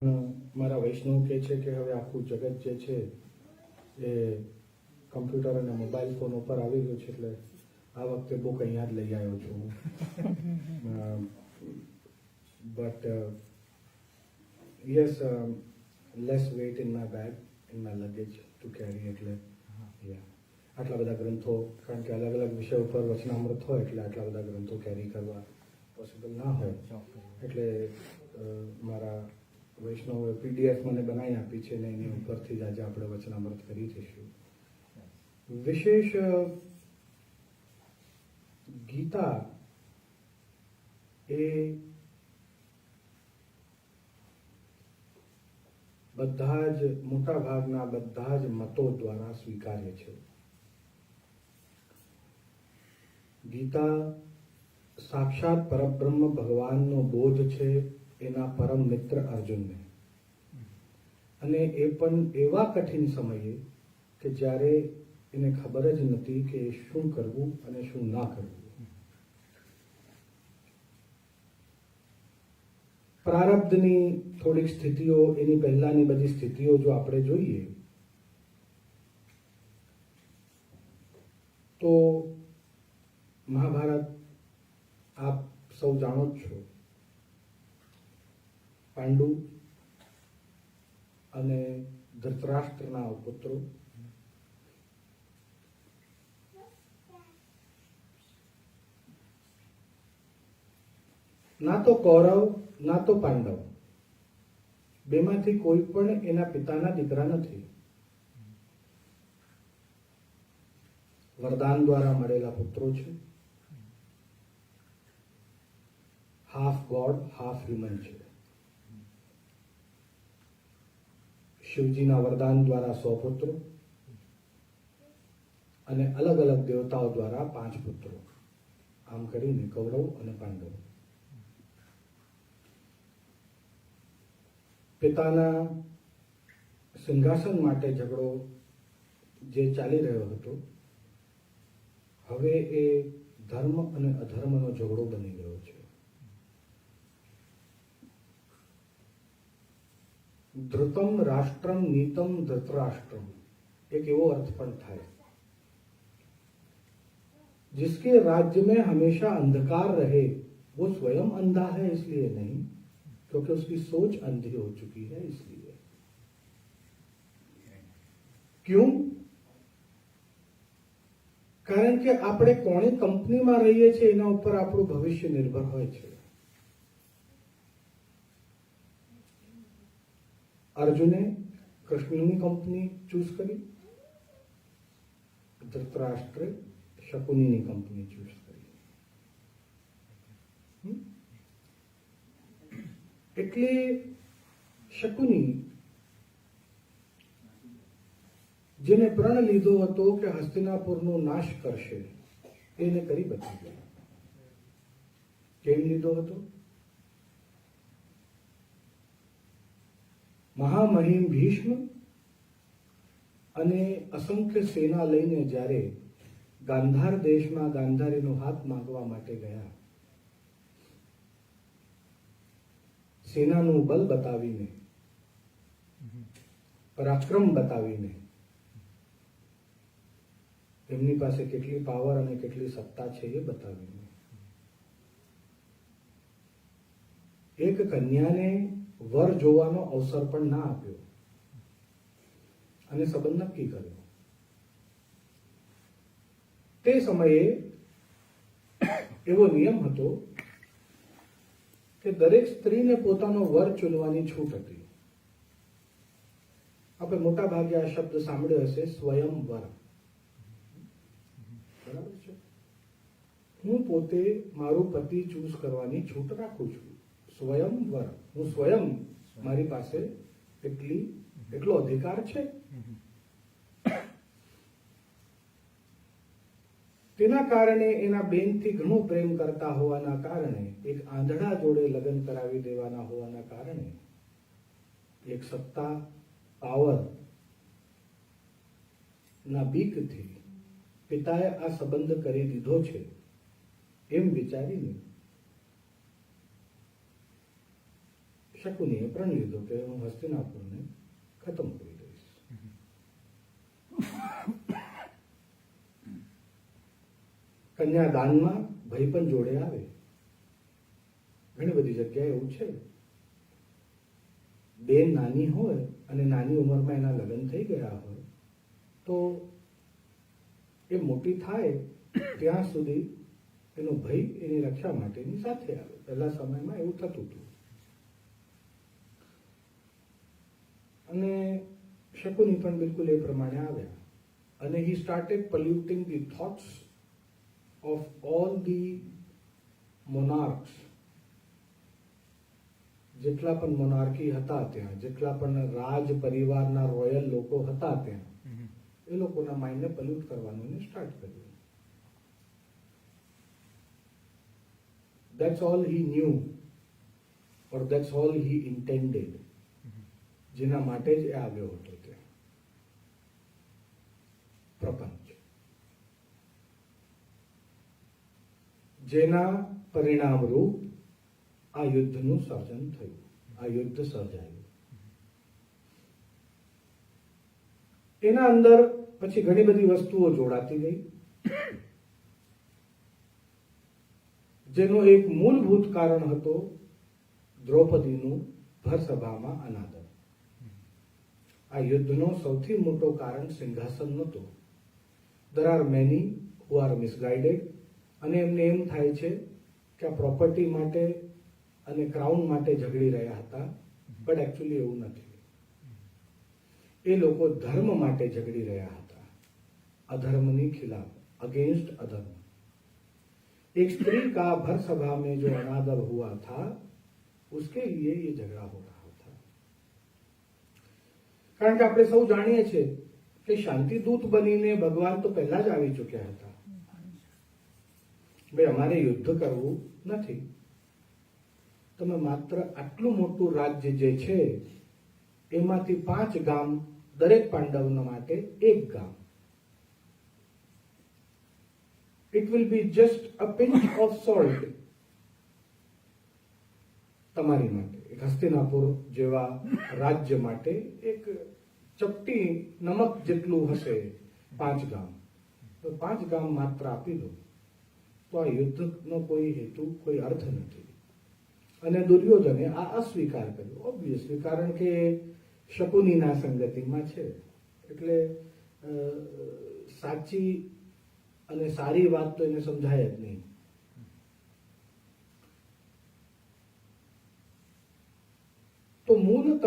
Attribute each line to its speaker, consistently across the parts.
Speaker 1: મારા વૈષ્ણવ કહે છે કે હવે આખું જગત જે છે એ કમ્પ્યુટર અને મોબાઈલ ફોન ઉપર આવી ગયું છે, એટલે આ વખતે બુક અહીંયા જ લઈ આવ્યો છું. But yes, less weight in my bag, in my luggage to carry. એટલે આટલા બધા ગ્રંથો, કારણ કે અલગ અલગ વિષય ઉપર વચનામૃત હોય એટલે આટલા બધા ગ્રંથો કેરી કરવા પોસિબલ ના હોય. એટલે મારા વૈષ્ણવે PDF મને બનાવી આપી છે ને એની ઉપરથી જ આજે આપણે વચનામૃત કરી દઈશું. વિશેષ ગીતા એ બધા જ મોટા ભાગના બધા જ મતો દ્વારા સ્વીકાર્ય છે. ગીતા સાક્ષાત પરબ્રહ્મ ભગવાનનો બોધ છે એના પરમ મિત્ર અર્જુનને, અને એ પણ એવા કઠિન સમયે કે જ્યારે એને ખબર જ નથી કે શું કરવું અને શું ના કરવું. પ્રારબ્ધની થોડીક સ્થિતિઓ, એની પહેલાની બધી સ્થિતિઓ જો આપણે જોઈએ તો મહાભારત આપ સૌ જાણો જ છો. પાંડુ અને ધૃતરાષ્ટ્રના પુત્રો, ના તો કૌરવ ના તો પાંડવ, બેમાંથી કોઈ પણ એના પિતાના દીકરા નથી. વરદાન દ્વારા મળેલા પુત્રો છે. હાફ ગોડ હાફ હ્યુમન છે. શિવજીના વરદાન દ્વારા 100 પુત્રો અને અલગ અલગ દેવતાઓ દ્વારા 5 પુત્રો. આમ કરીને કૌરવ અને પાંડવ. પિતાના સિંહાસન માટે ઝઘડો જે ચાલી રહ્યો હતો, હવે એ ધર્મ અને અધર્મનો ઝઘડો બની ગયો છે. ધૃતમ રાષ્ટ્રમ નીતમ ધૃતરાष्ट्रम, एक एवो अर्थ पण થાય. जिसके राज्य में हमेशा अंधकार रहे वो स्वयं अंधा है इसलिए नहीं, क्योंकि उसकी सोच अंधी हो चुकी है इसलिए. क्यों? કારણ કે આપણે કોની કંપનીમાં રહીએ છીએ એના ઉપર આપણું ભવિષ્ય નિર્ભર હોય છે. અર્જુને કૃષ્ણની કંપની ચૂઝ કરી, ધૃતરાષ્ટ્રે શકુનીની કંપની ચૂઝ કરી. એટલે શકુની, જેને પ્રણ લીધો હતો કે હસ્તિનાપુરનો નાશ કરશે, એને કરી બતાવ્યો. કેમ લીધો હતો? મહામહિમ ભીષ્મ અને અસંખ્ય સેના લઈને જ્યારે ગાંધાર દેશમાં ગાંધારીનો હાથ માંગવા માટે ગયા, સેનાનું બલ બતાવીને, પરાક્રમ બતાવીને, એમની પાસે કેટલી પાવર અને કેટલી સત્તા છે એ બતાવીને, એક કન્યાને વર જોવાનો અવસર પણ ના આપ્યો અને સંબંધ નક્કી કર્યો. તે સમયે એવો નિયમ હતો કે દરેક સ્ત્રીને પોતાનો વર ચૂનવાની છૂટ હતી. આપણે મોટા ભાગે આ શબ્દ સાંભળ્યો હશે, સ્વયંવર. બરાબર છે? હું પોતે મારું પતિ ચૂઝ કરવાની છૂટ રાખું છું. સ્વયંવર, હું સ્વયં, મારી પાસે એટલો અધિકાર છે. તેના કારણે એના બેનથી ઘણો પ્રેમ કરતા હોવાના કારણે, એક આંધળા જોડે લગ્ન કરાવી દેવાના હોવાના કારણે, એક સત્તા, પાવર ના બીકથી પિતાએ આ સંબંધ કરી દીધો છે એમ વિચારીને શકુનીએ પ્રણ લીધો કે હું હસ્તિનાપુરને ખતમ કરી દઈશ. કન્યાદાનમાં ભાઈ પણ જોડે આવે. ઘણી બધી જગ્યાએ એવું છે, બેન નાની હોય અને નાની ઉંમરમાં એના લગ્ન થઈ ગયા હોય તો એ મોટી થાય ત્યાં સુધી એનો ભાઈ એની રક્ષા માટેની સાથે આવે. પહેલા સમયમાં એવું થતું હતું. અને શકુની પણ બિલકુલ એ પ્રમાણે આવ્યા અને he started polluting the thoughts of all the monarchs. જેટલા પણ મોનાર્કી હતા ત્યાં, જેટલા પણ રાજ પરિવારના રોયલ લોકો હતા ત્યાં, એ લોકોના માઇન્ડને પોલ્યુટ કરવાનું એને સ્ટાર્ટ કર્યું. That's all he knew or that's all he intended. જેના માટે જ એ આવ્યો હતો ત્યાં. પ્રપંચ, જેના પરિણામ રૂપ આ યુદ્ધનું સર્જન થયું, આ યુદ્ધ સર્જાયું. એના અંદર પછી ઘણી બધી વસ્તુઓ જોડાતી ગઈ, જેનો એક મૂળભૂત કારણ હતો દ્રૌપદીનું ભરસભામાં અનાદર. આ યુદ્ધનો સૌથી મોટો કારણ સિંહાસન નહોતો. There are many who are misguided અને એમને એમ થાય છે કે આ પ્રોપર્ટી માટે અને ક્રાઉન માટે ઝઘડી રહ્યા હતા, બટ એકચ્યુઅલી એવું નથી. એ લોકો ધર્મ માટે ઝઘડી રહ્યા હતા, अधर्मनी खिलाफ, अगेंस्ट अधर्म. एक स्त्री का भर सभा में जो अनादर हुआ था उसके लिए ये झगड़ा हो रहा था. કારણ કે આપણે સૌ જાણીએ છીએ કે શાંતિદૂત બનીને ભગવાન તો પહેલા જ આવી ચૂક્યા હતા. ભાઈ અમારે યુદ્ધ કરવું નથી, તમે માત્ર આટલું મોટું રાજ્ય જે છે એમાંથી 5 ગામ દરેક પાંડવના માટે 1 ગામ. It will be just a pinch of salt તમારી માટે, એક હસ્તિનાપુર જેવા રાજ્ય માટે એક ચપટી નમક જેટલું હશે 5 ગામ. તો 5 ગામ માત્ર આપી દો તો આ યુદ્ધનો કોઈ હેતુ, કોઈ અર્થ નથી. અને દુર્યોધને આ અસ્વીકાર કર્યો, ઓબ્વિયસલી, કારણ કે શકુનીના સંગતિમાં છે. એટલે સાચી અને સારી વાત તો એને સમજાય જ નહીં. તો મૂળતઃ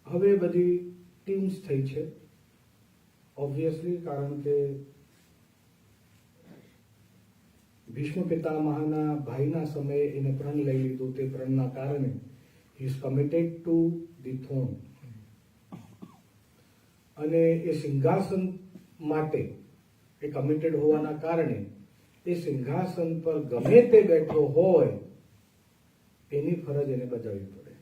Speaker 1: હવે બધી ટીમ્સ થઈ છે, ઓબ્વિયસલી, કારણ કે ભીષ્મ પિતામહના ભાઈના સમયે એને પ્રણ લઈ લીધું. તે પ્રણના કારણે he is committed to the thrown. અને એ સિંહાસન માટે એ કમિટેડ હોવાના કારણે એ સિંહાસન પર ગમે તે બેઠો હોય એની ફરજ એને બજાવવી પડે,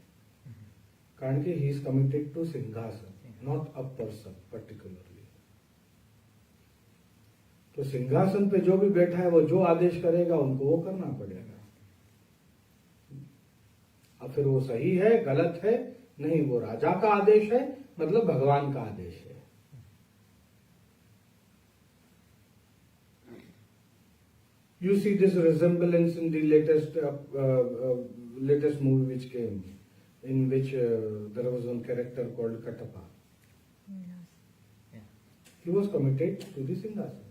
Speaker 1: કારણ કે હી ઇઝ કમિટેડ ટુ સિંહાસન, नॉट अ पर्सन पर्टिकुलरली. तो सिंहासन पे जो भी बैठा है वो जो आदेश करेगा उनको वो करना पड़ेगा. अब फिर वो सही है गलत है नहीं, वो राजा का आदेश है, मतलब भगवान का आदेश है. You see this resemblance in the latest movie which came, in which there was one character called Katapa. He was committed to the सिंहासन.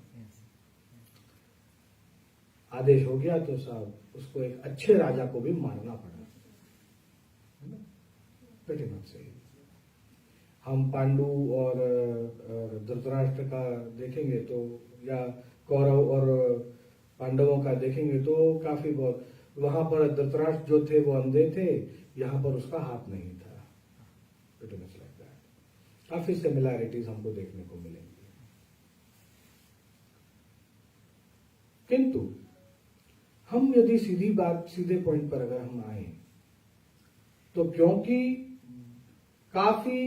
Speaker 1: आदेश हो गया तो साहब उसको एक अच्छे राजा को भी मारना पड़ा. pretty much सही. हम पांडु और धृतराष्ट्र का देखेंगे तो, या कौरव और पांडवों का देखेंगे तो काफी बहुत, वहां पर धृतराष्ट्र जो थे वो अंधे थे, यहाँ पर उसका हाथ नहीं था. pretty much like that. काफी सिमिलैरिटीज हमको देखने को मिलेंगी. किंतु हम यदि सीधी बात, सीधे पॉइंट पर अगर हम आए तो क्योंकि काफी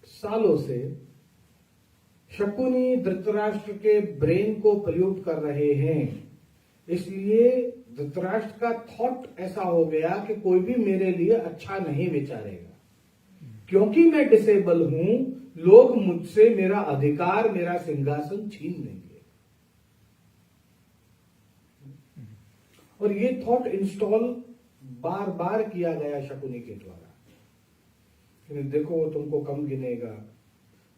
Speaker 1: सालों से शकुनी धृतराष्ट्र के ब्रेन को पोल्यूट कर रहे हैं, इसलिए धृतराष्ट्र का थॉट ऐसा हो गया कि कोई भी मेरे लिए अच्छा नहीं विचारेगा, क्योंकि मैं डिसेबल हूं, लोग मुझसे मेरा अधिकार, मेरा सिंहासन छीन लेंगे। और ये थॉट इंस्टॉल बार बार किया गया शकुनी के द्वारा। देखो वो तुमको कम गिनेगा,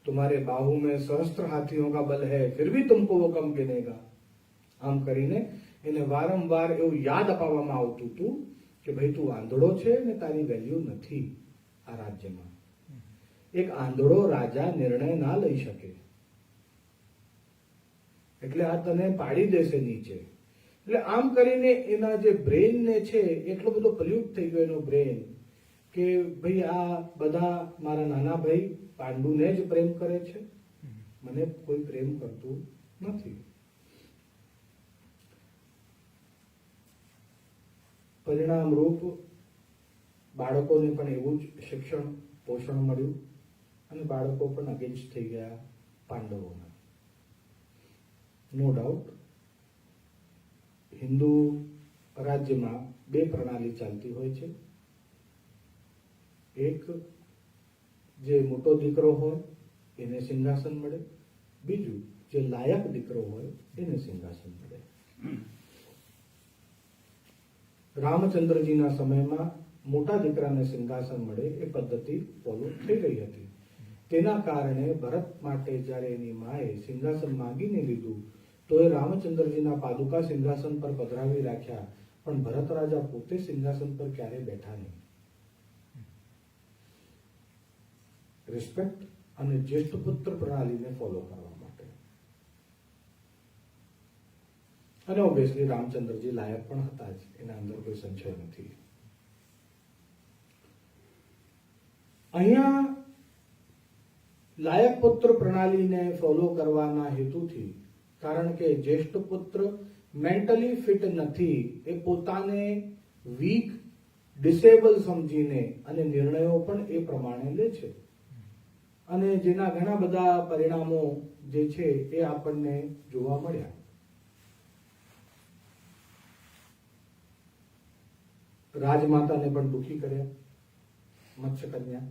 Speaker 1: तुम्हारे बाहु में सहस्त्र हाथियों का बल है, फिर भी तुमको वो कम गिनेगा। આમ કરીને એને વારંવાર એવું યાદ અપાવવામાં આવતું હતું કે ભાઈ તું આંધળો છે ને તારી વેલ્યુ નથી આ રાજ્યમાં. એક આંધળો રાજા નિર્ણય ના લઈ શકે, એટલે આ તને પાડી દેશે નીચે. એટલે આમ કરીને એના જે બ્રેન ને છે એટલો બધો પોલ્યુટ થઈ ગયો એનો બ્રેન કે ભાઈ આ બધા મારા નાના ભાઈ પાંડુને જ પ્રેમ કરે છે, મને કોઈ પ્રેમ કરતું નથી. પરિણામ રૂપ બાળકોને પણ એવું જ શિક્ષણ પોષણ મળ્યું અને બાળકો પણ અગેન્સ્ટ થઈ ગયા પાંડવોના. નો ડાઉટ હિન્દુ રાજ્યમાં બે પ્રણાલી ચાલતી હોય છે. એક જે મોટો દીકરો હોય એને સિંહાસન મળે, બીજું જે લાયક દીકરો હોય એને સિંહાસન મળે. રામચંદ્રજીના સમયમાં મોટા દીકરાને સિંહાસન મળે એ પદ્ધતિ ફોલો થઈ ગઈ હતી. તેના કારણે ભરત માટે જ્યારે એની માએ સિંહાસન માંગીને લીધું તો એ રામચંદ્રજીના પાદુકા સિંહાસન પર પધરાવી રાખ્યા, પણ ભરત રાજા પોતે સિંહાસન પર ક્યારે બેઠા નહીં. રિસ્પેક્ટ અને જ્યેષ્ઠ પુત્ર પ્રણાલીને ફોલો કરવા માટે. અને ઓબ્વિયસલી રામચંદ્રજી લાયક પણ હતા જ, એના અંદર કોઈ સંશય નથી. અહીંયા લાયક પુત્ર પ્રણાલીને ફોલો કરવાના હેતુથી, કારણ કે જ્યેષ્ઠ પુત્ર મેન્ટલી ફિટ નથી, એ પોતાને વીક ડિસેબલ સમજીને અને નિર્ણયો પણ એ પ્રમાણે લે છે, અને જેના ઘણા બધા પરિણામો જે છે એ આપણને જોવા મળ્યા. રાજમાતાને પણ દુઃખી કર્યા, મત્સ્ય કન્યા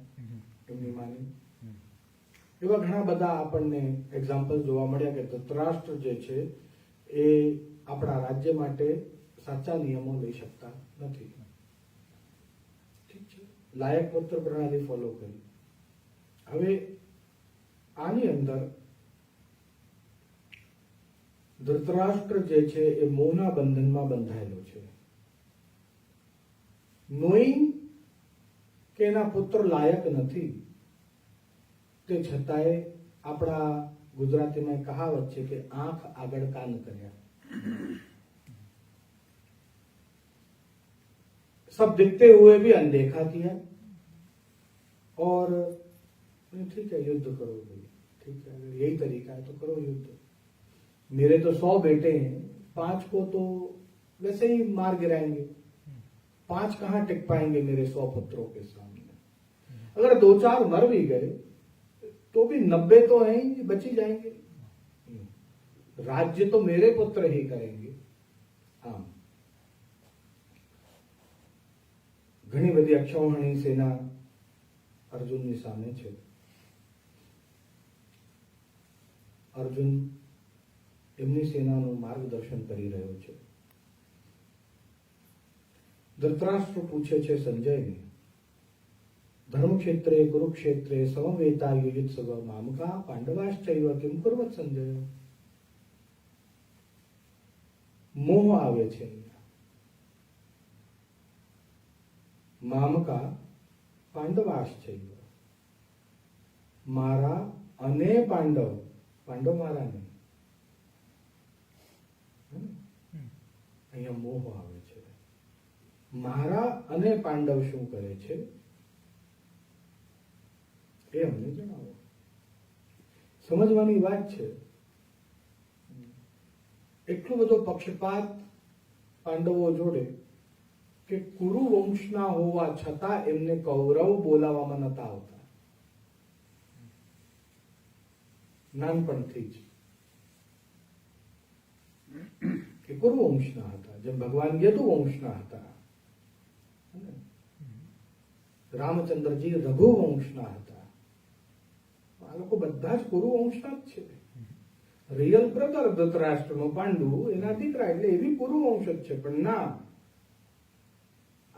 Speaker 1: એમની માની. એવા ઘણા બધા આપણને એક્ઝામ્પલ જોવા મળ્યા કે ધૃતરાષ્ટ્ર જે છે એ આપણા રાજ્ય માટે સાચા નિયમો લઈ શકતા નથી. ઠીક છે, લાયક પુત્ર પ્રણાલી ફોલો કરી. હવે આની અંદર ધૃતરાષ્ટ્ર જે છે એ મોહના બંધનમાં બંધાયેલો છે. નોઈંગ કે એના પુત્ર લાયક નથી, તે છતાંય આપણા ગુજરાતીમાં કહાવત છે કે આંખ આગળ કાન કર્યા. सब दिखते हुए भी अनदेखा किया और ठीक है युद्ध करो भाई, ठीक है अगर यही तरीका है तो करो युद्ध. मेरे तो 100 बेटे हैं, 5 को तो वैसे ही मार गिराएंगे, 5 कहां टिक पाएंगे मेरे 100 पुत्रों के सामने. अगर 2-4 मर भी गए तो भी 90 तो हैं ही, बची जाएंगे. राज्य तो मेरे पुत्र ही करेंगे. हाँ, ઘણી બધી અક્ષૌહિણી સેના અર્જુનની સામે છે. અર્જુન એમની સેનાનું માર્ગદર્શન કરી રહ્યો છે. ધૃતરાષ્ટ્ર પૂછે છે સંજયને, ધર્મક્ષેત્રે કુરુક્ષેત્રે સમવેતા યુયુત્સવ મામકા પાંડવાશ્ચૈવ કિમ કુર્વત સંજય. મોહ આવે છે. મામકા પાંડવાશ્ચૈવ, મારા અને પાંડવ, પાંડવ મારા નહીં. અહીંયા મોહ આવે છે. મારા અને પાંડવ શું કરે છે એ અમને જણાવો. સમજવાની વાત છે. એટલો બધો પક્ષપાત પાંડવો જોડે કે કુરુ વંશના હોવા છતાં એમને કૌરવ બોલાવવામાં નતા આવતા. નાનપણથી જ કે કુરુ વંશના હતા. જેમ ભગવાન યદુવંશના હતા, રામચંદ્રજી રઘુવંશના હતા, આ લોકો બધા જ કુરુવંશના જ છે. રિયલ બ્રધર ધૃતરાષ્ટ્રનો પાંડુ એના દીકરા, એટલે એવી કુરુવંશ જ છે. પણ ના,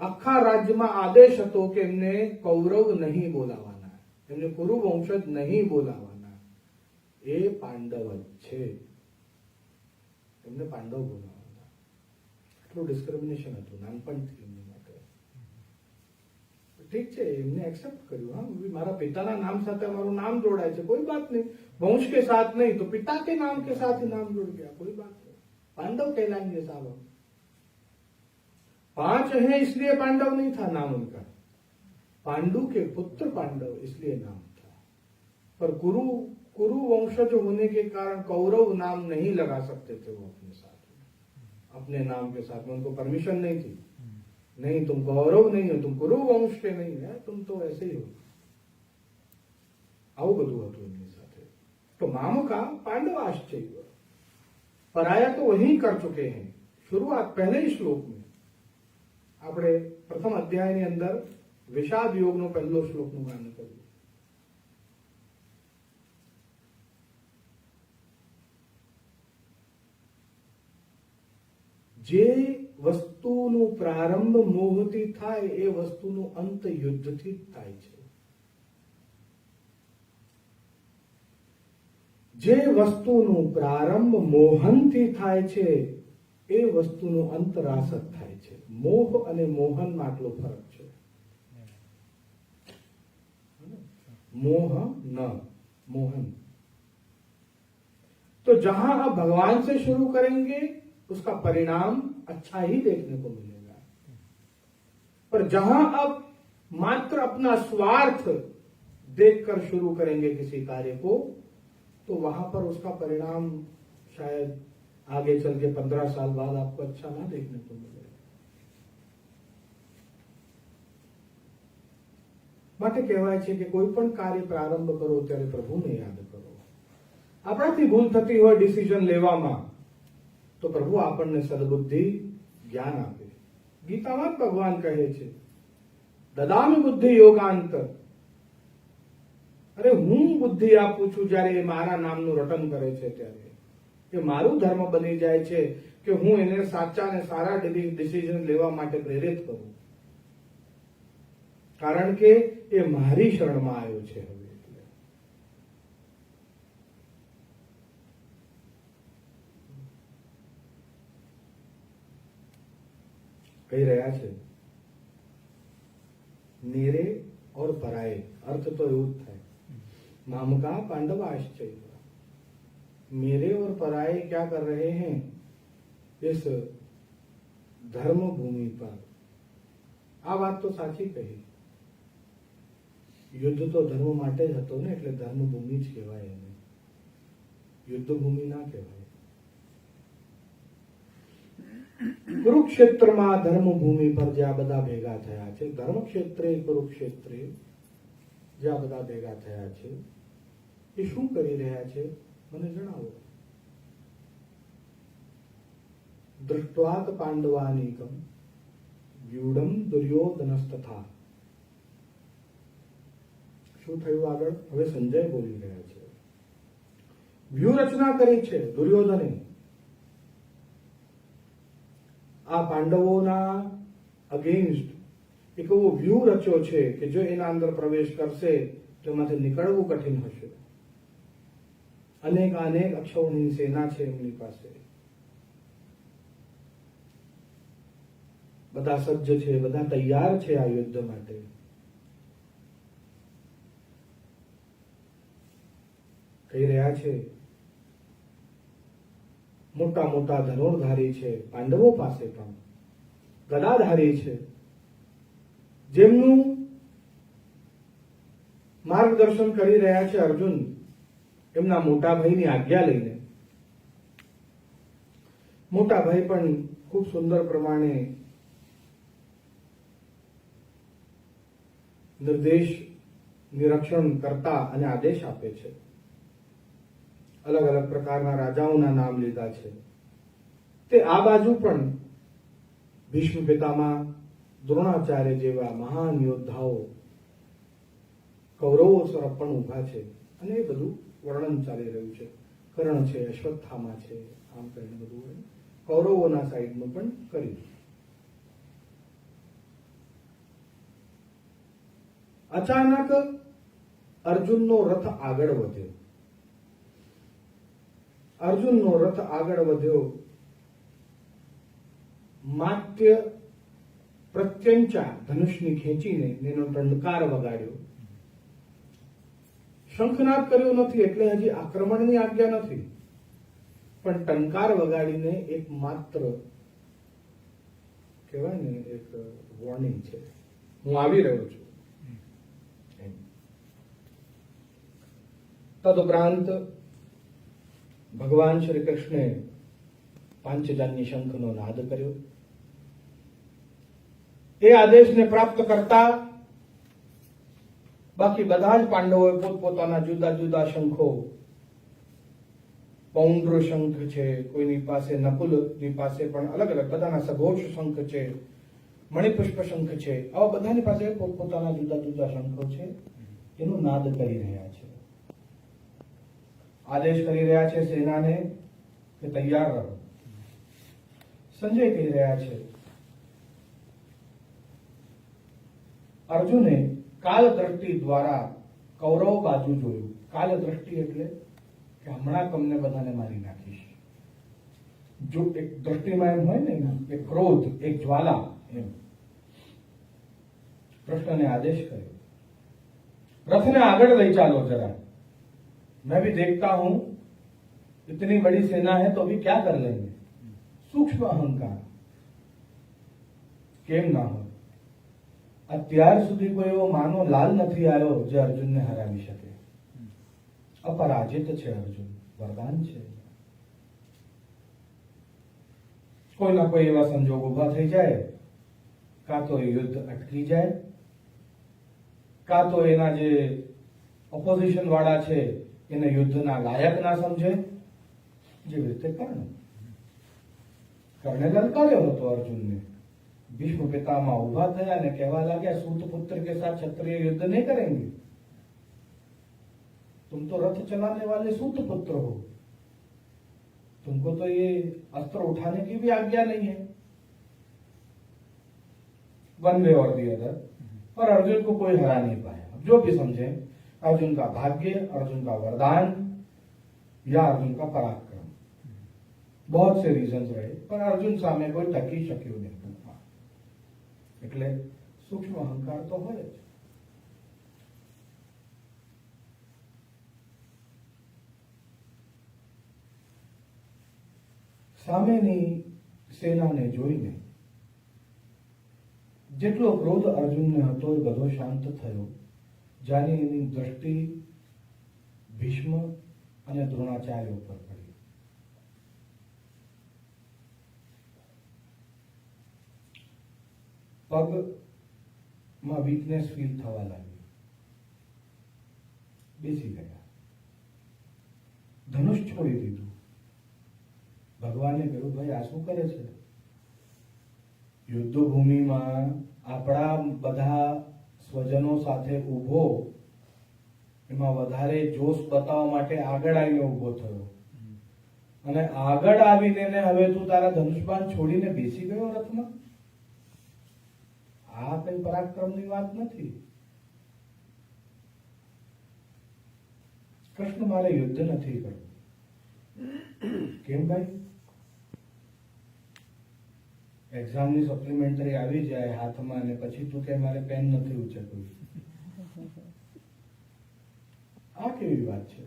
Speaker 1: આખા રાજ્યમાં આદેશ હતો કે એમને કૌરવ નહીં બોલાવાના, એમને કુરુવંશ જ નહીં બોલાવાના, એ પાંડવ જ છે, એમને પાંડવ બોલાવાના. આટલું ડિસ્ક્રિમિનેશન હતું નાનપણથી એમની માટે. ઠીક છે, એમને એક્સેપ્ટ કર્યું. હા, મારા પિતાના નામ સાથે અમારું નામ જોડાય છે, कोई बात नहीं. वंश के साथ नहीं तो पिता के नाम के साथ ही नाम जुड़ गया, कोई बात नहीं. पांडव कहलाएंगे साहब हम. 5 हैं इसलिए पांडव नहीं था नाम उनका, पांडु के पुत्र पांडव इसलिए नाम था. पर कुरु वंशज होने के कारण कौरव नाम नहीं लगा सकते थे वो अपने साथ में, अपने नाम के साथ में उनको परमिशन नहीं थी. नहीं, तुम कौरव नहीं हो, तुम कुरु वंश के नहीं है, तुम तो ऐसे ही हो. આવું બધું હતું એમની સાથે. तो मामू का पांडवाश्चर्य पराया तो वही कर चुके हैं. शुरुआत पहले ही श्लोक में આપણે પ્રથમ અધ્યાયની અંદર વિષાદ યોગનો પહેલો શ્લોકનું ગાન કર્યું. જે વસ્તુનો પ્રારંભ મોહથી થાય એ વસ્તુનો અંત યુદ્ધથી જ થાય છે. જે વસ્તુનો પ્રારંભ મોહનથી થાય છે એ વસ્તુનો અંત રાસત થાય છે. મોહ અને મોહનમાં આટલો ફરક છે. मोह न मोहन. तो जहां आप भगवान से शुरू करेंगे उसका परिणाम अच्छा ही देखने को मिलेगा. पर जहां आप मात्र अपना स्वार्थ देखकर शुरू करेंगे किसी कार्य को तो वहां पर उसका परिणाम शायद आगे चल के 15 साल बाद आपको अच्छा ना देखने को मिले. માટે કહેવાય છે કે કોઈ પણ કાર્ય પ્રારંભ કરો ત્યારે પ્રભુને યાદ કરો. આપણાથી ભૂલ થતી હોય ડિસિઝન લેવામાં તો પ્રભુ આપણને સદબુદ્ધિ જ્ઞાન આપે. ગીતામાં ભગવાન કહે છે દદામી બુદ્ધિ યોગાંત. અરે હું બુદ્ધિ આપું છું જ્યારે એ મારા નામનું રટન કરે છે, ત્યારે એ મારું ધર્મ બની જાય છે કે હું એને સાચા અને સારા ડિસિઝન લેવા માટે પ્રેરિત કરું, કારણ કે એ મારી શરણમાં આવ્યો છે. હવે એટલે કહી રહ્યા છે નેરે और पराये. अर्थ तो એવું જ થાય. मामका पांडव आश्चर्य. मेरे और पराये क्या कर रहे हैं इस धर्म भूमि पर. આ વાત તો સાચી કહી. યુદ્ધ તો ધર્મ માટે જ હતો ને, એટલે ધર્મભૂમિ જ કહેવાય એને, યુદ્ધ ભૂમિ ના કહેવાય. કુરુક્ષેત્રમાં ધર્મભૂમિ પર જે આ બધા ભેગા થયા છે, ધર્મક્ષેત્રે કુરુક્ષેત્રે જે આ બધા ભેગા થયા છે એ શું કરી રહ્યા છે મને જણાવો. દૃષ્ટવાત પાંડવાનીકમ વ્યુઢમ દુર્યોધનસ્તથા. શું થયું આગળ? હવે સંજય બોલી રહ્યા છે. વ્યૂહરચના કરી છે દુર્યોધને. આ પાંડવોના અગેન્સ્ટ એક એવો વ્યૂહ રચ્યો છે કે જો એના અંદર પ્રવેશ કરશે તો એમાંથી નીકળવું કઠિન હશે. અનેક અક્ષૌહિણી સેના છે એમની પાસે, બધા સજ્જ છે, બધા તૈયાર છે આ યુદ્ધ માટે. કહી રહ્યા છે મોટા મોટા ધનુર્ધારી છે પાંડવો પાસે, પણ ગદાધારી છે જેમનું માર્ગદર્શન કરી રહ્યા છે અર્જુન એમના મોટા ભાઈની આજ્ઞા લઈને. મોટા ભાઈ પણ ખૂબ સુંદર પ્રમાણે નિર્દેશ નિરીક્ષણ કરતા અને આદેશ આપે છે. અલગ અલગ પ્રકારના રાજાઓના નામ લીધા છે. તે આ બાજુ પણ ભીષ્મ પિતામહ, દ્રોણાચાર્ય જેવા મહાન યોદ્ધાઓ કૌરવો તરફ પણ ઊભા છે અને એ બધું વર્ણન ચાલી રહ્યું છે. કર્ણ છે, અશ્વત્થામા છે, આમ કરીને બધું કૌરવોના સાઈડનું પણ કર્યું. અચાનક અર્જુનનો રથ આગળ વધ્યો. અર્જુનનો રથ આગળ વધ્યો. માત્ય પ્રત્યંચા ધનુષની ખેંચીને એનો ટંકાર વગાડ્યો. શંખનાદ કર્યો નથી એટલે હજી આક્રમણની આજ્ઞા નથી, પણ ટંકાર વગાડીને એક માત્ર કહેવાય ને એક વોર્નિંગ છે, હું આવી રહ્યો છું. તદુપરાંત ભગવાન શ્રી કૃષ્ણે પાંચજન્ય શંખનો નાદ કર્યો. એ આદેશને પ્રાપ્ત કરતા બાકી બધા જ પાંડવોએ પોતપોતાના જુદા જુદા શંખો, પૌંડ્ર શંખ છે, કોઈની પાસે નકુલની પાસે પણ અલગ અલગ બધાના સઘોષ શંખ છે, મણિપુષ્પ શંખ છે, આવા બધાની પાસે પોતપોતાના જુદા જુદા શંખો છે, એનું નાદ કરી રહ્યા છે. આદેશ કરી રહ્યા છે સેનાને કે તૈયાર રહો. સંજય કહી રહ્યા છે અર્જુને કાલ દ્રષ્ટિ દ્વારા કૌરવ બાજુ જોયું. કાલ દ્રષ્ટિ એટલે કે હમણાં તમને બધાને મારી નાખીશ. જો એક દ્રષ્ટિમાં એમ હોય ને એક ક્રોધ, એક જ્વાલા, એમ કૃષ્ણને આદેશ કર્યો રથને આગળ લઈ ચાલો જરા. मैं भी देखता हूं इतनी बड़ी सेना है तो अभी क्या कर लेंगे. सूक्ष्म अहंकार કેમ ના હોય. અત્યાર સુધી કોઈ એવો માનો લાલ નથી આવ્યો જે અર્જુનને હરાવી શકે. અપરાજિત છે અર્જુન, વરદાન છે. કોઈના કોઈ એવા સંજોગ ઉભા થઈ જાય, કાં તો એ યુદ્ધ અટકી જાય, કાં તો એના જે ઓપોઝિશન વાળા છે એને યુદ્ધના લાયક ના સમજે. જેવી રીતે કર્ણે લલકાર્યો હતો અર્જુનને. भीष्म पितामह उभा थया ने कहवा लगा सूत पुत्र के साथ क्षत्रिय युद्ध नहीं करेंगे. तुम तो रथ चलाने वाले सूत पुत्र हो, तुमको तो ये अस्त्र उठाने की भी आज्ञा नहीं है. वन वे और दी अदर. पर अर्जुन को कोई हरा नहीं पाया. जो भी समझे अर्जुन का भाग्य, अर्जुन का वरदान या अर्जुन का पराक्रम, बहुत से रीजन रहे पर अर्जुन सामे कोई टकी शक्યું नहीं. એટલે સૂક્ષ્મ અહંકાર તો હોય જ. સામેની સેનાને જોઈને જેટલો ક્રોધ અર્જુનને હતો એ બધો શાંત થયો જ્યારે એની દ્રષ્ટિ ભીષ્મ અને દ્રોણાચાર્ય ઉપર પડી. પગમાં વીકનેસ ફીલ થવા લાગી. બેસી ગયા. ધનુષ છોડી દીધું. ભગવાને કહ્યું ભાઈ આ શું કરે છે. યુદ્ધ ભૂમિમાં આપણા બધા સ્વજનો સાથે ઊભો, એમાં વધારે જોશ બતાવવા માટે આગળ આવીને ઊભો થયો અને આગળ આવીને હવે તું તારા ધનુષબાણ છોડીને બેસી ગયો રથમાં. આ કઈ પરાક્રમની વાત નથી. કૃષ્ણ મારે યુદ્ધ નથી કરવું. કેમ ભાઈ? એક્ઝામની સપ્લિમેન્ટરી આવી જાય હાથમાં અને પછી તું કે મારે પેન નથી ઉચકવું. આ કેવી વાત છે?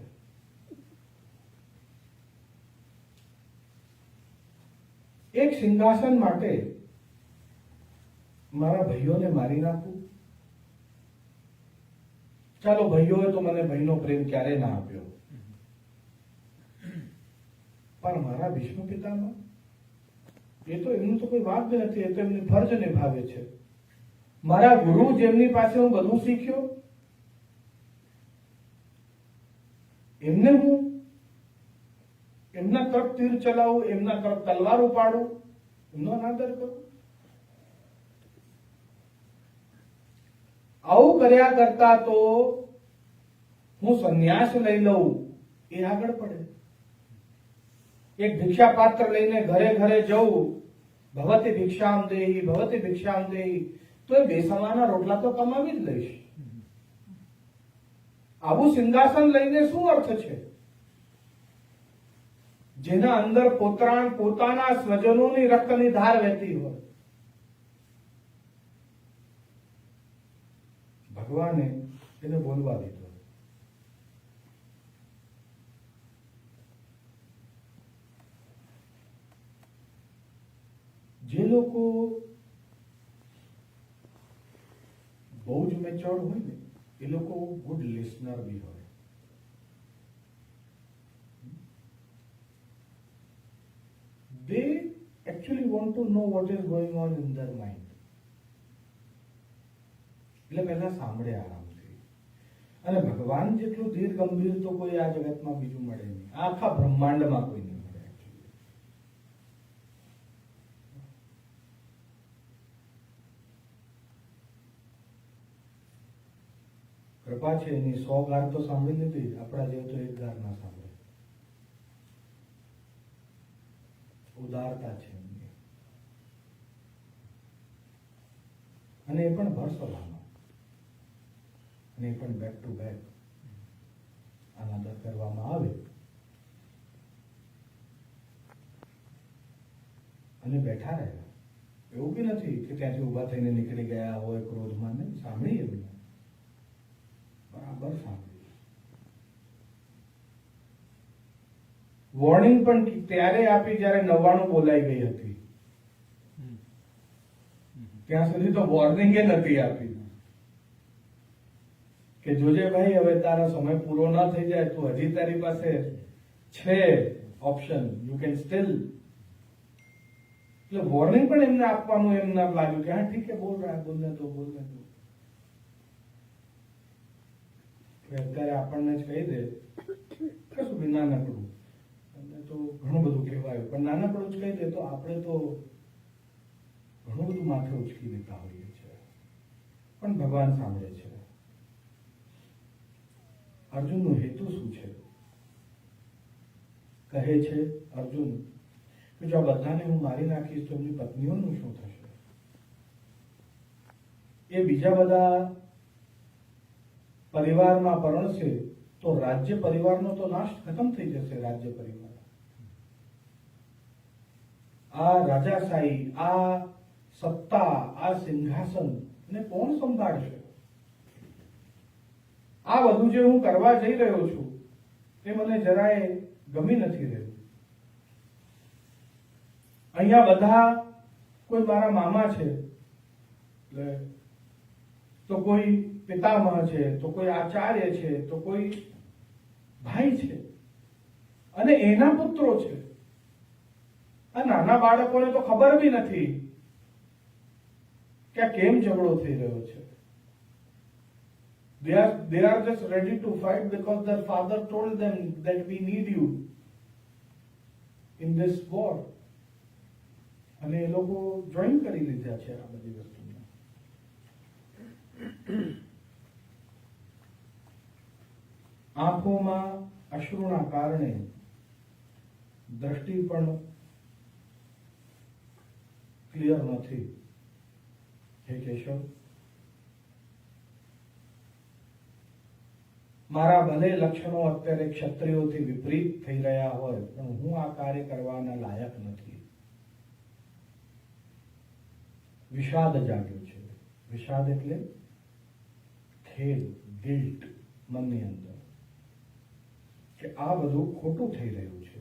Speaker 1: એક સિંહાસન માટે મારા ભાઈઓને મારી નાખું? ચાલો ભાઈઓએ તો મને ભાઈનો પ્રેમ ક્યારે ના આપ્યો, પણ મારા ભીષ્મ પિતામાં એ તો એમનું તો કોઈ વાત નથી. એ તો એમની ફરજ નિભાવે છે. મારા ગુરુ જેમની પાસે હું બધું શીખ્યો એમને હું એમના તરફ તીર ચલાવું, એમના તરફ તલવાર ઉપાડું, એમનો અનાદર કરું?
Speaker 2: આવું કર્યા કરતા તો હું સંન્યાસ લઈ લઉં એ આગળ પડે. એક ભિક્ષા પાત્ર લઈને ઘરે ઘરે જવું, ભવતી ભિક્ષામ દેહી ભવતી ભિક્ષામ દેહી, તો એ બેસવાના રોટલા તો કમાવી જ લઈશ. આવું સિંહાસન લઈને શું અર્થ છે? જેના અંદર પોતાના સ્વજનોની રક્તની ધાર વહેતી હોય. ભગવાને એને બોલવા દીધો. જે લોકો બહુ જ મેચ્યોર્ડ હોય ને એ લોકો ગુડ લિસનર બી હોય. They actually want to know what is going on in their mind. એટલે પહેલા સાંભળે આરામથી. અને ભગવાન જેટલું ધીર ગંભીર તો કોઈ આ જગતમાં બીજું મળે નહીં, આખા બ્રહ્માંડમાં કોઈ નહીં મળે. કૃપા છે એની 100 ગાર તો સાંભળી લીધી, આપણા જેવું તો એક ગાર ના સાંભળે. ઉદારતા છે એમની, અને એ પણ ભરસવાનો, અને એ પણ બેક ટુ બેક અનાદર કરવામાં આવે અને બેઠા રહ્યા. એવું બી નથી કે ત્યાંથી ઉભા થઈને નીકળી ગયા હોય ક્રોધમાં. નહીં, સાંભળી એમને બરાબર સાંભળી. વોર્નિંગ પણ ત્યારે આપી જ્યારે 99 બોલાઈ ગઈ હતી. ત્યાં સુધી તો વોર્નિંગ એ નથી આપી કે જોજે ભાઈ, હવે તારો સમય પૂરો ના થઈ જાય, તું હજી તારી પાસે છે ઓપ્શન, યુ કેન સ્ટીલ. એટલે વોર્નિંગ પણ એમને આપવાનું એમ ના લાગ્યું કે હા ઠીક છે, બોલ રહા, બોલને દો, બોલને દો. અત્યારે આપણને જ કહી દે કશું બી નાનકડું, તો ઘણું બધું કહેવાયું, પણ નાનકડું જ કહી દે તો આપણે તો ઘણું બધું માથે ઉચકી દેતા હોઈએ છીએ. પણ ભગવાન સાંભળે છે. અર્જુનનો હેતુ શું છે? કહે છે અર્જુન કે જો આ બધાને હું મારી નાખીશ તો એમની પત્નીઓનું શું થશે? એ બીજા બધા પરિવારમાં પરણશે તો રાજ્ય પરિવારનો તો નાશ ખતમ થઈ જશે. રાજ્ય પરિવાર, આ રાજાશાહી, આ સત્તા, આ સિંહાસન ને કોણ સંભાળશે? આ બધું જે હું કરવા જઈ રહ્યો છું એ મને જરાય ગમી નથી રહ્યું. અહીંયા બધા કોઈ મારા મામા છે, તો કોઈ પિતામહ છે, તો કોઈ આચાર્ય છે, તો કોઈ ભાઈ છે, અને એના પુત્રો છે. આ નાના બાળકોને તો ખબર બી નથી કે આ કેમ ઝઘડો થઈ રહ્યો છે. They are just ready to fight because their father told them that we need you in this war. અને એ લોકો જોઈન કરી લીધા છે આ બધી વસ્તુને. આંખોમાં અશ્રુના કારણે દ્રષ્ટિ પણ ક્લિયર નથી. હે કેશવ, મારા ભલે લક્ષણો અત્યારે ક્ષત્રિયોથી વિપરીત થઈ રહ્યા હોય, પણ હું આ કાર્ય કરવાના લાયક નથી. વિષાદ જાગ્યો છે. વિષાદ એટલે ખેદ, ગિલ્ટ મનની અંદર કે આ બધું ખોટું થઈ રહ્યું છે.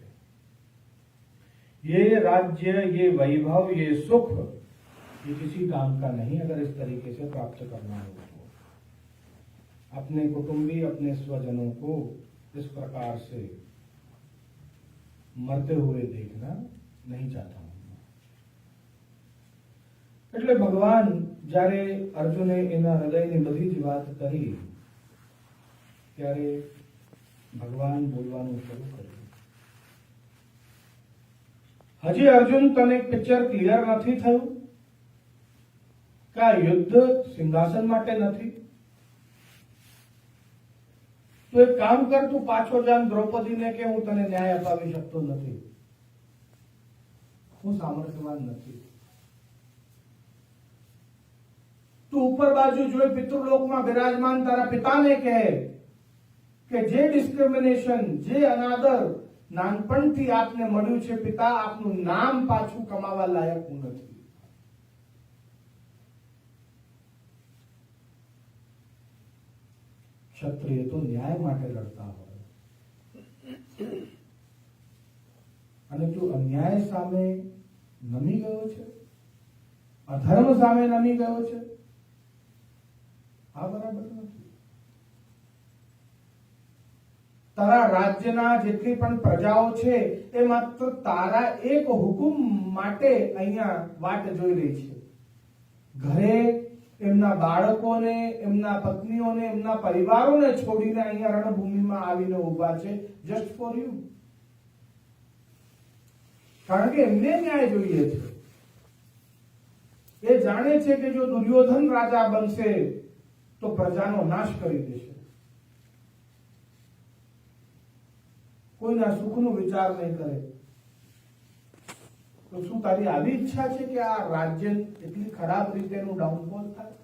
Speaker 2: ये राज्य, ये वैभव, ये सुख, ये किसी काम का नहीं अगर इस तरीके से प्राप्त करना हो तो. अपने कुटुंबी, अपने स्वजनों को इस प्रकार से मरते हुए देखना नहीं चाहता हूं. એટલે ભગવાન જ્યારે અર્જુને એના હૃદયની બધી જ વાત કરી ત્યારે ભગવાન બોલવાનું શરૂ કર્યું. હજી અર્જુન, તને પિક્ચર ક્લિયર નથી થયું કે આ યુદ્ધ સિંહાસન માટે નથી, તો એક કામ કર, તું પાછો જાન દ્રૌપદીને કે હું તને ન્યાય અપાવી શકતો નથી, હું સામર્થ્યવાન નથી. તું ઉપર બાજુ જોઈ પિતૃલોકમાં બિરાજમાન તારા પિતાને કહે કે જે ડિસ્ક્રિમિનેશન, જે અનાદર નાનપણથી આપને મળ્યું છે પિતા, આપનું નામ પાછું કમાવા લાયક હું નથી. ક્ષત્રિય તો ન્યાય માટે લડતા હોય, અને તું અન્યાય સામે નમી ગયો છે, અધર્મ સામે નમી ગયો છે, આ બરાબર નથી. તારા રાજ્યના જેટલી પણ પ્રજાઓ છે એ માત્ર તારા એક હુકુમ માટે અહીંયા વાટ જોઈ રહી છે. ઘરે એમના બાળકોને, એમના પત્નીઓને, એમના પરિવારોને છોડીને અહીંયા રણભૂમિમાં આવીને ઉભા છે, જસ્ટ ફોર યુ. કારણ કે એમને ન્યાય જોઈએ છે. એ જાણે છે કે જો દુર્યોધન રાજા બનશે તો પ્રજાનો નાશ કરી દેશે, કોઈના સુખનો વિચાર નહીં કરે. તો શું તારી આવી ઈચ્છા છે કે આ રાજ્ય એટલી ખરાબ રીતે એનું ડાઉનફોલ થાય?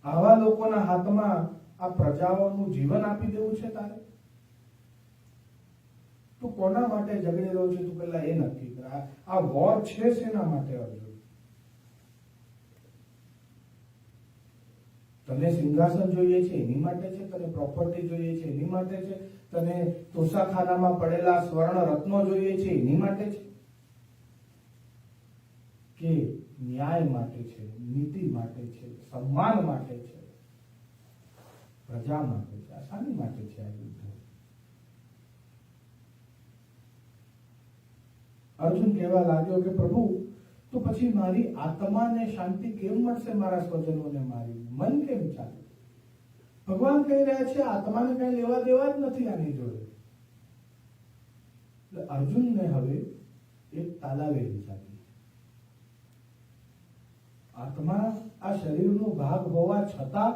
Speaker 2: આવા લોકોના હાથમાં આ પ્રજાઓનું જીવન આપી દેવું છે તારે? તું કોના માટે ઝઘડી રહ્યો છે, તું પેલા એ નક્કી કર. આ વોર છે શેના માટે? અર્જુન, તને સિંહાસન જોઈએ છે એની માટે છે, તને પ્રોપર્ટી જોઈએ છે એની માટે છે, તને તોશાખાનામાં પડેલા સ્વર્ણ રત્નો જોઈએ છે એની માટે છે, કે ન્યાય માટે છે, નીતિ માટે છે, સન્માન માટે છે, પ્રજા માટે છે? આ શાની માટે છે આ યુદ્ધ? અર્જુન કહેવા લાગ્યો કે પ્રભુ, તો પછી મારી આત્માને શાંતિ કેમ મળશે મારા સ્વજનોને મારી? મન કેમ ચાલે? ભગવાન કહી રહ્યા છે આત્માને કઈ લેવા દેવા જ નથી આની જોડે. એટલે અર્જુનને હવે એક તાલાવેલી ચાલી. આત્મા આ શરીરનો ભાગ હોવા છતાં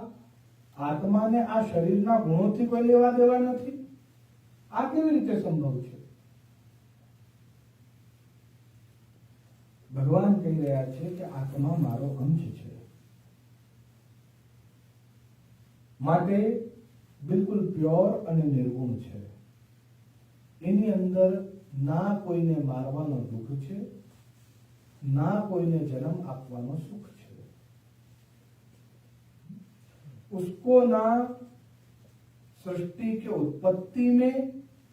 Speaker 2: આત્માને આ શરીરના ગુણોથી કોઈ લેવા દેવા નથી. આ કેવી રીતે સંભવ છે? ભગવાન કહી રહ્યા છે કે આત્મા મારો અંશ છે, માટે બિલકુલ પ્યોર અને નિર્ગુણ છે. એની અંદર ના કોઈને મારવાનો દુઃખ છે, ના કોઈને જન્મ આપવાનો સુખ છે. उसको ना सृष्टि के उत्पत्ति में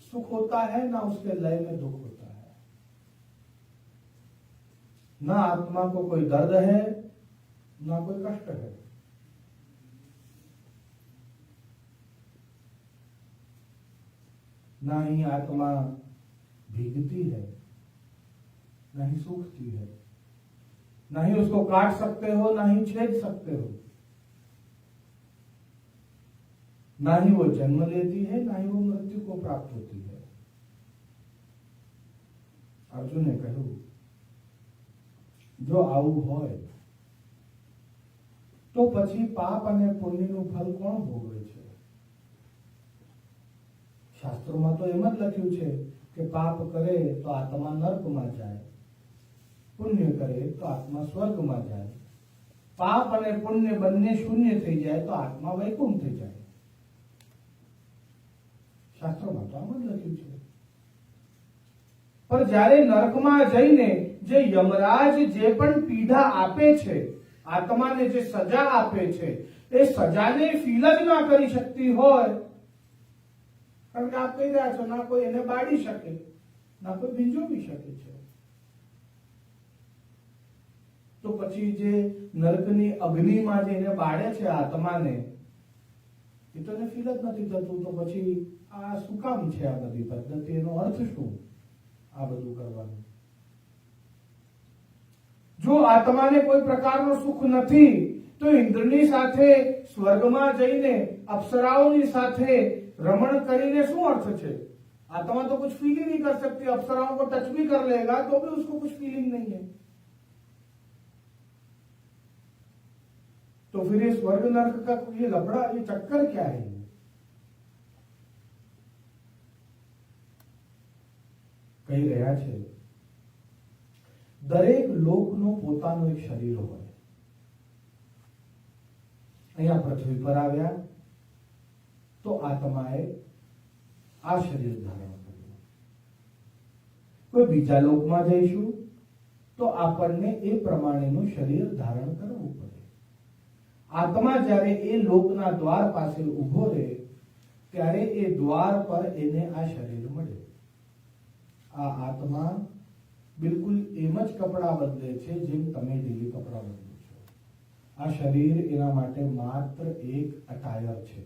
Speaker 2: सुख होता है, ना उसके लय में दुख होता है. ना आत्मा को कोई दर्द है, ना कोई कष्ट है. ना ही आत्मा भीगती है, ना ही सूखती है. ना ही उसको काट सकते हो, ना ही छेद सकते हो. ना ही वो जन्म लेती है, ना ही वो मृत्यु को प्राप्त होती है. अर्जुने કહ્યું, જો આવું હોય તો પછી પાપ અને પુણ્યનું ફલ કોણ ભોગવે છે? શાસ્ત્રોમાં તો એમ જ લખ્યું છે કે પાપ કરે તો આત્મા નર્કમાં જાય, પુણ્ય કરે તો આત્મા સ્વર્ગમાં જાય. પાપ અને પુણ્ય બંને શૂન્ય થઈ જાય તો આત્મા વૈકુંઠ થઈ જાય. શાસ્ત્રોમાં તો આમ જ લખ્યું છે. પણ જ્યારે નરકમાં જઈને જે યમરાજ જે પણ પીડા આપે છે, આત્માને જે સજા આપે છે, એ સજાને ફીલ જ ના કરી શકતી હોય, કારણ કે આપ કહી રહ્યા છો ના કોઈ એને બાળી શકે, ના કોઈ ભીંજોવી શકે છે, તો પછી જે નરકની અગ્નિમાં જે એને બાળે છે આત્માને, એ તો એને ફીલ જ નથી થતું. તો પછી આ શું કામ છે આ બધી પદ્ધતિ? એનો અર્થ શું આ બધું કરવાનું? જો આત્માને કોઈ પ્રકારનો સુખ નથી તો ઇન્દ્રની સાથે સ્વર્ગમાં જઈને અપ્સરાઓની સાથે रमण કરીને શું अर्थ છે? आत्मा तो कुछ फील ही नहीं कर सकती, अप्सराओं को टच भी कर लेगा तो भी उसको कुछ फीलिंग नहीं है. तो फिर ये स्वर्ग नरक का ये लफड़ा, ये चक्कर क्या है? કહી રહ્યા છે દરેક લોકનું પોતાનું એક શરીર હોય. અહીંયા પૃથ્વી પર આવ્યા તો આત્માએ આ શરીર ધારણ કર્યું. કોઈ બીજા લોકમાં જઈશું તો આપણને એ પ્રમાણેનું શરીર ધારણ કરવું પડે. આત્મા જ્યારે એ લોકના દ્વાર પાસે ઊભો રહે ત્યારે એ દ્વાર પર એને આ શરીર મળે. આ આત્મા બિલકુલ એમ જ કપડા બદલે છે જેમ તમે ડેલી કપડા બદલો છો. આ શરીર એના માટે માત્ર એક અટાયર છે.